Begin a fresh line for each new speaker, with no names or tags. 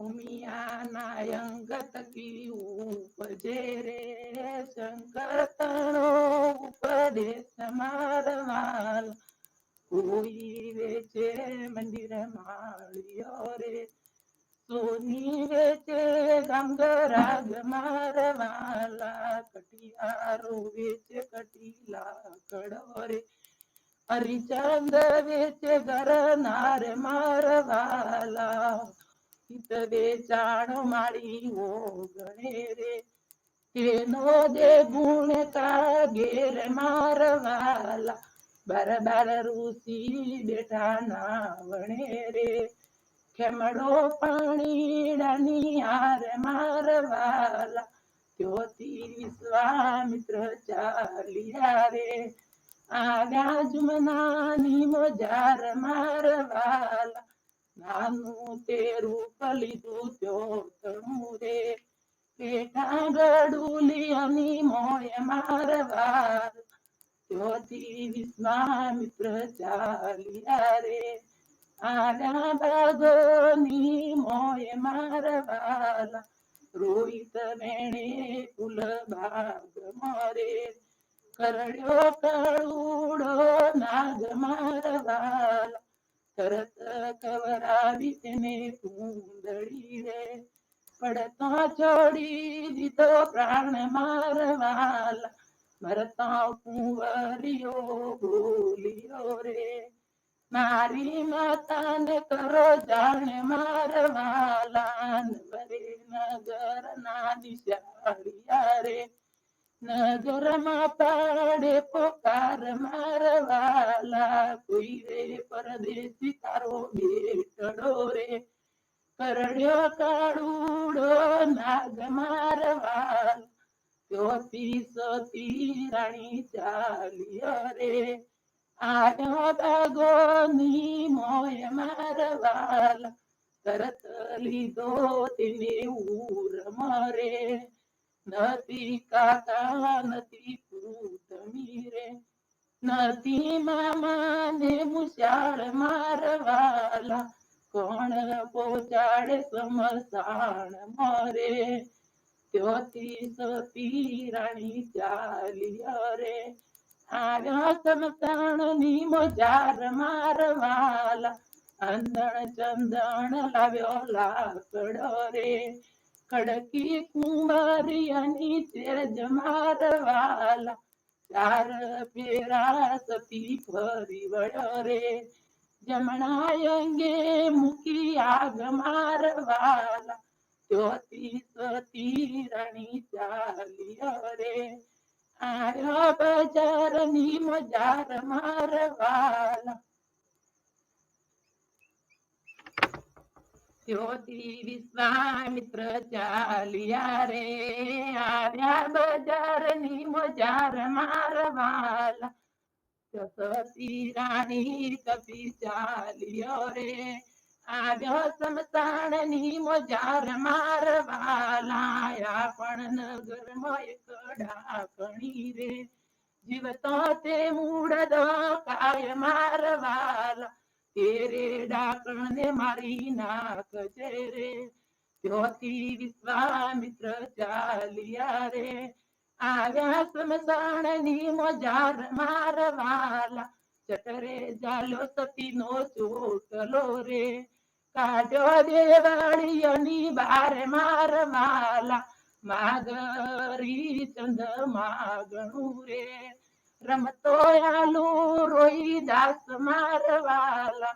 ઉમિયાના અંગત કી ઉપજે રે શંકર તણો ઉપદેશ મારવાલ કોઈ વેચે મંદિર માળ્યો રે સોની વેચે ગંગરાગ મારવાલા કટિયારો વેચે કટીલા કડો રે હરિચંદ વેચે ગરનાર મારવાલા હિત વેચાણ મારી ઓ ગણે રે તેનો દે ગુણ કાગેર મારવાલા બાર બાર ઋષિ બેઠા ના વણે રે ખેમડો પાણી ડાની હાર મારવાલા ત્યોથી વિશ્વામિત્ર ચાલ્યા રે આવ્યા જુમનાની મજાર મારવાલા નાનું તેરું કલીધું ત્યોતણું રે પેટા ગડુલિયાની મોય મારવાલ ત્યોથી વિશ્વામિત્ર ચાલ્યા રે આવ્યા બાગોની મોય મારવાલા રોહિત વેણે કુલ ભાગ મોરે કરડ્યો કળુડો નાગ મારવાલા તરત કવરાવી તેને કુંદડી રે પડતા છોડી દીધો પ્રાણ મારવાલા મરતા કુંવરિયો બોલ્યો રે મારી માતાને કરો જાણે મારવાલા વરે નગર ના દિશાળિયા રે નગરમાં પાડે પોકાર મારવાલા કોઈ રે પરદેશી તારો બેટડો રે કરડ્યો કાળુડો નાગ મારવાલ ત્યોથી સતી રાણી ચાલ્યો રે આવ્યો બાગોની મોય મારવાલા તરત લીધો તેને ઉર મરે નથી કાકા નથી પૂતમી રે નથી મામા ને મુશાળ મારવાલા કોણ પહોંચાડે સમસાણ મરે ત્યોથી સતી રાણી ચાલ્યા રે આવ્યા સમસાણ ની મજાર મારવાલા અંધણ ચંદણ લાવ્યો લાકડો રે ખડકી કુંવરિયાની તેજ મારવાલા ચાર ફેરા સતી ફરી વળ્યો રે જમણા અંગે મૂકી આગ મારવાલા ત્યોથી સતી રાણી ચાલ્યો રે આવ્યો બજારની મજાર મારવાલા ત્યોથી વિશ્વામિત્ર ચાલ્યા રે આવ્યા બજારની મજાર મારવાલા સતી રાણી કપી ચાલ્યો રે આવ્યો સમસાણની મજાર મારવાલા પણ નગરમાં એક ડાકણી રે જીવતો તે મૂળ કાય મારવાલા તેરે ડાકણ ને મારી નાખજે રે ત્યોથી વિશ્વામિત્ર ચાલ્યા રે આવ્યા સમસાણની મજાર મારવાલા ચટરે જાલો સતીનો ચોટલો રે કાઢ્યો દેવાળીઓની બાર મારવાલા માગરી ચંદ માગણું રે રમતો આલુ રોઈ દાસ મારવાલા